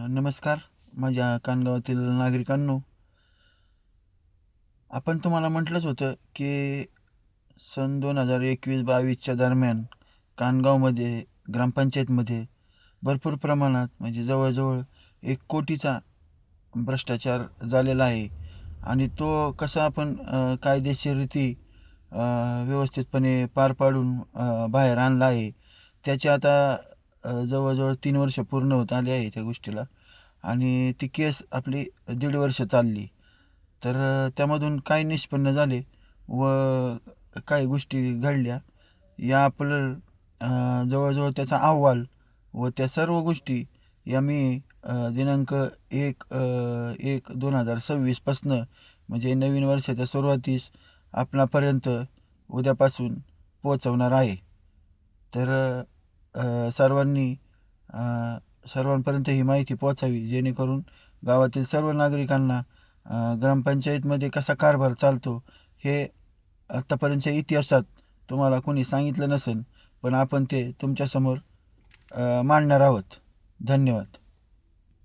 नमस्कार माझ्या कानगावातील नागरिकांनो. आपण तुम्हाला म्हटलंच होतं की सन 2021-22च्या दरम्यान कानगावमध्ये ग्रामपंचायतमध्ये भरपूर प्रमाणात म्हणजे जवळजवळ 1 कोटीचा भ्रष्टाचार झालेला आहे. आणि तो कसा आपण कायदेशीररीती व्यवस्थितपणे पार पाडून बाहेर आणला आहे. त्याची आता जवळजवळ 3 वर्ष पूर्ण होत आली आहे त्या गोष्टीला. आणि ती केस आपली 1.5 वर्ष चालली. तर त्यामधून काय निष्पन्न झाले व काही गोष्टी घडल्या या आपलं जवळजवळ त्याचा अहवाल व त्या सर्व गोष्टी या मी दिनांक 1/1/2026 म्हणजे नवीन वर्षाच्या सुरुवातीस आपणापर्यंत उद्यापासून पोहोचवणार आहे. तर सर्वांनी सर्वांपर्यंत ही माहिती पोहोचावी, जेणेकरून गावातील सर्व नागरिकांना ग्रामपंचायतमध्ये कसा कारभार चालतो हे आत्तापर्यंतच्या इतिहासात तुम्हाला कोणी सांगितलं नसेल, पण आपण ते तुमच्यासमोर मांडणार आहोत. धन्यवाद.